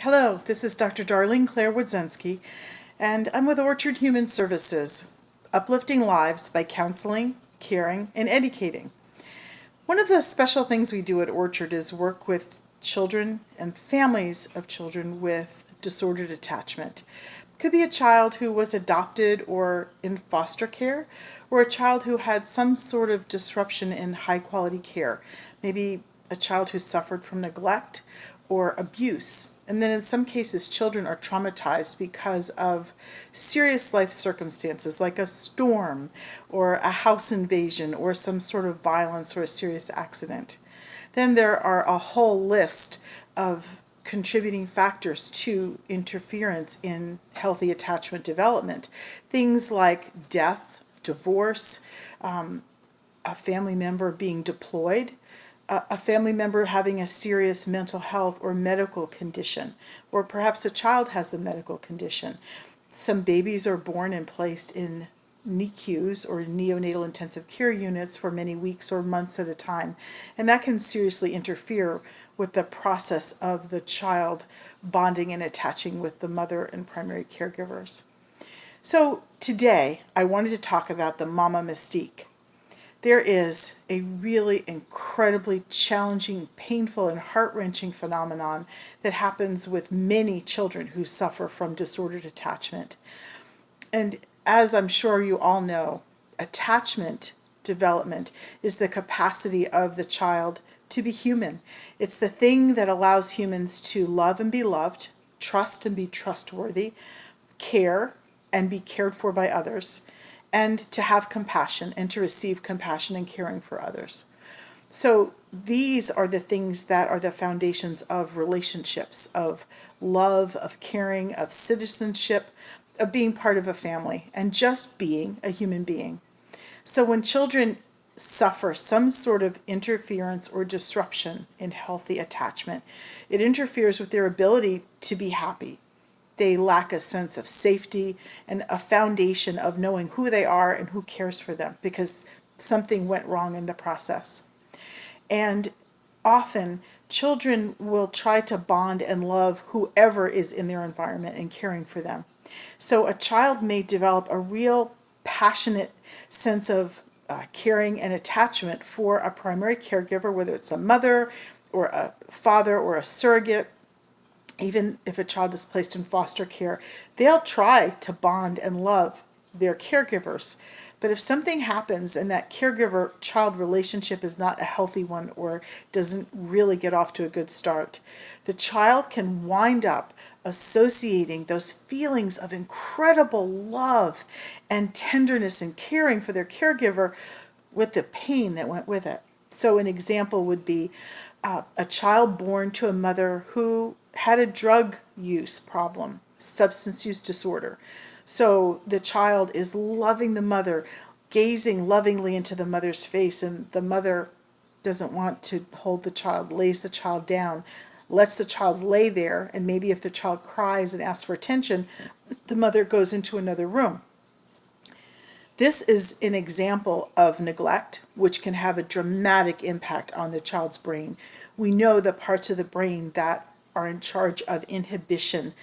Hello, this is Dr. Darleen Wodzenski, and I'm with Orchard Human Services, uplifting lives by counseling, caring, and educating. One of the special things we do at Orchard is work with children and families of children with disordered attachment. It could be a child who was adopted or in foster care, or a child who had some sort of disruption in high quality care. Maybe a child who suffered from neglect or abuse. And then in some cases, children are traumatized because of serious life circumstances like a storm or a house invasion or some sort of violence or a serious accident. Then there are a whole list of contributing factors to interference in healthy attachment development. Things like death, divorce, a family member being deployed, a family member having a serious mental health or medical condition, or perhaps a child has the medical condition. Some babies are born and placed in NICUs or neonatal intensive care units for many weeks or months at a time, and that can seriously interfere with the process of the child bonding and attaching with the mother and primary caregivers. So today I wanted to talk about the Mama Mystique. There is a really incredibly challenging, painful, and heart-wrenching phenomenon that happens with many children who suffer from disordered attachment. And as I'm sure you all know, attachment development is the capacity of the child to be human. It's the thing that allows humans to love and be loved, trust and be trustworthy, care and be cared for by others, and to have compassion and to receive compassion and caring for others. So these are the things that are the foundations of relationships, of love, of caring, of citizenship, of being part of a family, and just being a human being. So when children suffer some sort of interference or disruption in healthy attachment, it interferes with their ability to be happy. They lack a sense of safety and a foundation of knowing who they are and who cares for them because something went wrong in the process. And often children will try to bond and love whoever is in their environment and caring for them. So a child may develop a real passionate sense of caring and attachment for a primary caregiver, whether it's a mother or a father or a surrogate. Even if a child is placed in foster care, they'll try to bond and love their caregivers. But if something happens and that caregiver-child relationship is not a healthy one or doesn't really get off to a good start, the child can wind up associating those feelings of incredible love and tenderness and caring for their caregiver with the pain that went with it. So an example would be a child born to a mother who had a drug use problem, substance use disorder. So the child is loving the mother, gazing lovingly into the mother's face, and the mother doesn't want to hold the child, lays the child down, lets the child lay there, and maybe if the child cries and asks for attention, the mother goes into another room. This is an example of neglect, which can have a dramatic impact on the child's brain. We know the parts of the brain that are in charge of inhibition.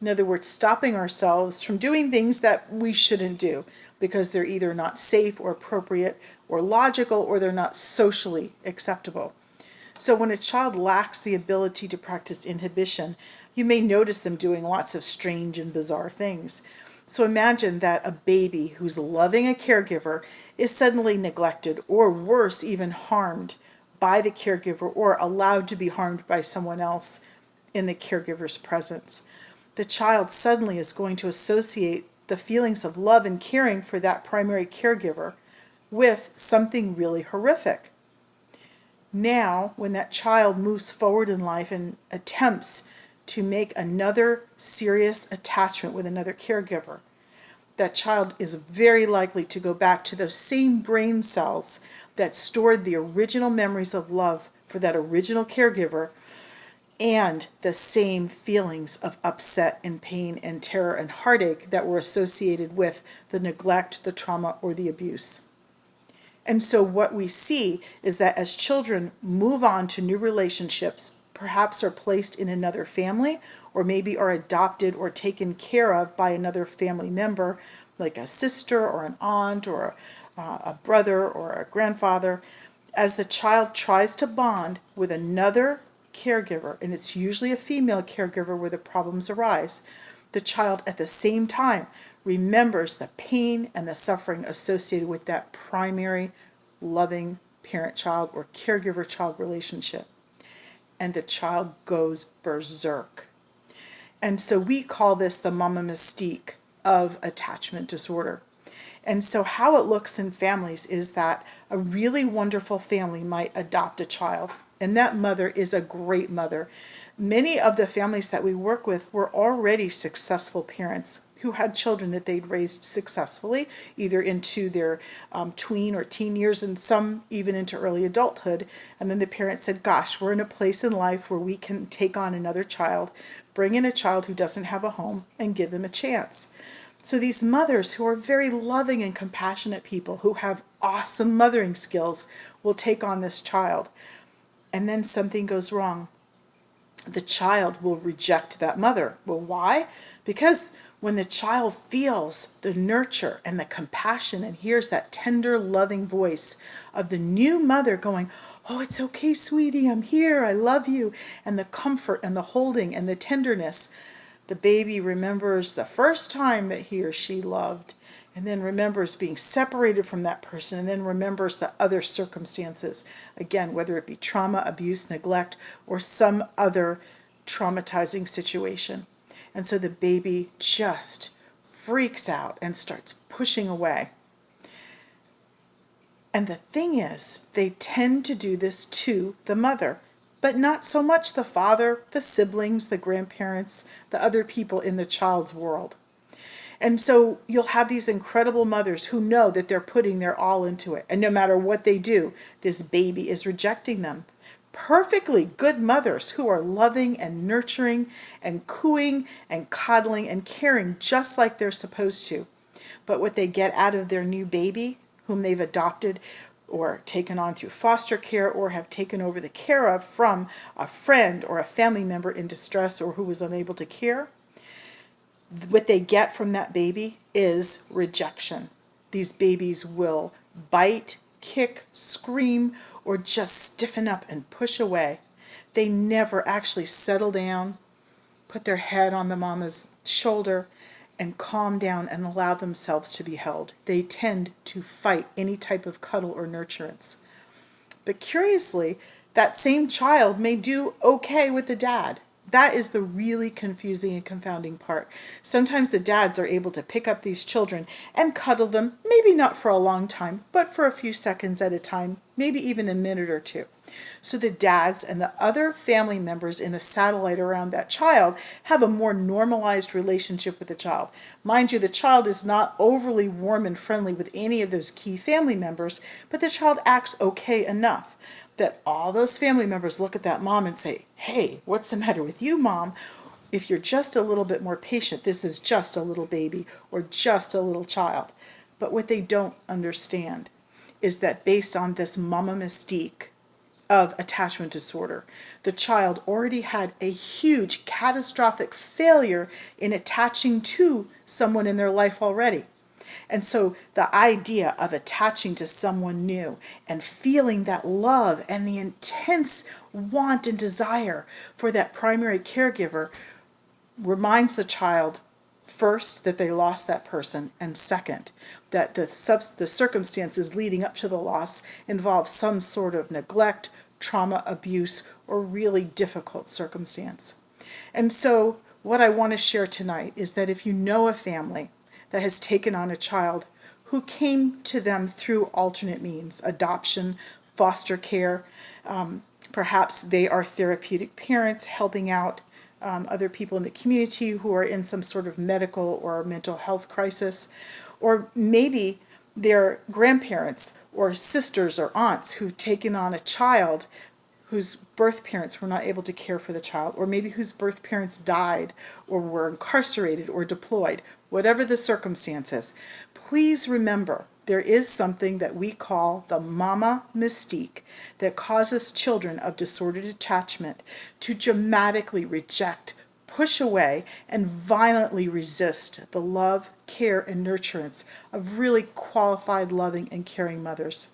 In other words, stopping ourselves from doing things that we shouldn't do because they're either not safe or appropriate or logical or they're not socially acceptable. So when a child lacks the ability to practice inhibition, you may notice them doing lots of strange and bizarre things. So imagine that a baby who's loving a caregiver is suddenly neglected or worse, even harmed by the caregiver or allowed to be harmed by someone else in the caregiver's presence. The child suddenly is going to associate the feelings of love and caring for that primary caregiver with something really horrific. Now, when that child moves forward in life and attempts to make another serious attachment with another caregiver, that child is very likely to go back to those same brain cells that stored the original memories of love for that original caregiver and the same feelings of upset and pain and terror and heartache that were associated with the neglect, the trauma, or the abuse. And so what we see is that as children move on to new relationships, perhaps are placed in another family, or maybe are adopted or taken care of by another family member, like a sister or an aunt or a brother or a grandfather, as the child tries to bond with another caregiver, and it's usually a female caregiver where the problems arise, the child at the same time remembers the pain and the suffering associated with that primary loving parent-child or caregiver-child relationship. And the child goes berserk. And so we call this the mama mystique of attachment disorder. And so how it looks in families is that a really wonderful family might adopt a child, and that mother is a great mother. Many of the families that we work with were already successful parents who had children that they'd raised successfully, either into their tween or teen years, and some even into early adulthood. And then the parent said, gosh, we're in a place in life where we can take on another child, bring in a child who doesn't have a home, and give them a chance. So these mothers who are very loving and compassionate people, who have awesome mothering skills, will take on this child. And then something goes wrong. The child will reject that mother. Well, why? Because when the child feels the nurture and the compassion and hears that tender, loving voice of the new mother going, oh, it's okay, sweetie, I'm here, I love you, and the comfort and the holding and the tenderness, the baby remembers the first time that he or she loved, and then remembers being separated from that person, and then remembers the other circumstances, again, whether it be trauma, abuse, neglect, or some other traumatizing situation. And so the baby just freaks out and starts pushing away. And the thing is, they tend to do this to the mother, but not so much the father, the siblings, the grandparents, the other people in the child's world. And so you'll have these incredible mothers who know that they're putting their all into it. And no matter what they do, this baby is rejecting them. Perfectly good mothers who are loving and nurturing and cooing and coddling and caring just like they're supposed to. But what they get out of their new baby, whom they've adopted or taken on through foster care or have taken over the care of from a friend or a family member in distress or who was unable to care, what they get from that baby is rejection. These babies will bite, kick, scream, or just stiffen up and push away. They never actually settle down, put their head on the mama's shoulder, and calm down and allow themselves to be held. They tend to fight any type of cuddle or nurturance. But curiously, that same child may do okay with the dad. That is the really confusing and confounding part. Sometimes the dads are able to pick up these children and cuddle them, maybe not for a long time, but for a few seconds at a time, maybe even a minute or two. So the dads and the other family members in the satellite around that child have a more normalized relationship with the child. Mind you, the child is not overly warm and friendly with any of those key family members, but the child acts okay enough that all those family members look at that mom and say, hey, what's the matter with you, mom? If you're just a little bit more patient, this is just a little baby or just a little child. But what they don't understand is that based on this mama mystique of attachment disorder, the child already had a huge catastrophic failure in attaching to someone in their life already. And so the idea of attaching to someone new and feeling that love and the intense want and desire for that primary caregiver reminds the child, first, that they lost that person, and second, that the circumstances leading up to the loss involve some sort of neglect, trauma, abuse, or really difficult circumstance. And so what I want to share tonight is that if you know a family that has taken on a child who came to them through alternate means, adoption, foster care, perhaps they are therapeutic parents helping out other people in the community who are in some sort of medical or mental health crisis, or maybe they're grandparents or sisters or aunts who've taken on a child whose birth parents were not able to care for the child, or maybe whose birth parents died or were incarcerated or deployed, whatever the circumstances. Please remember there is something that we call the mama mystique that causes children of disordered attachment to dramatically reject, push away, and violently resist the love, care, and nurturance of really qualified, loving, and caring mothers.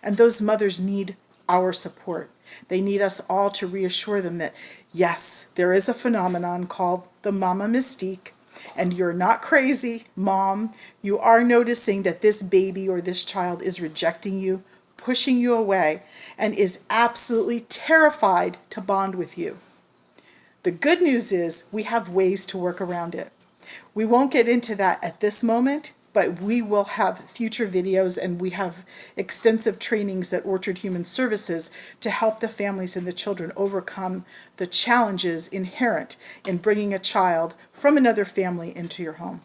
And those mothers need our support. They need us all to reassure them that, yes, there is a phenomenon called the mama mystique, and you're not crazy, mom. You are noticing that this baby or this child is rejecting you, pushing you away, and is absolutely terrified to bond with you. The good news is we have ways to work around it. We won't get into that at this moment, but we will have future videos, and we have extensive trainings at Orchard Human Services to help the families and the children overcome the challenges inherent in bringing a child from another family into your home.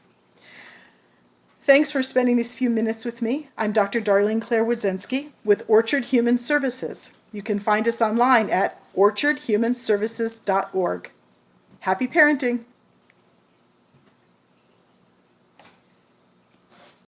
Thanks for spending these few minutes with me. I'm Dr. Darleen Wodzenski with Orchard Human Services. You can find us online at orchardhumanservices.org. Happy parenting!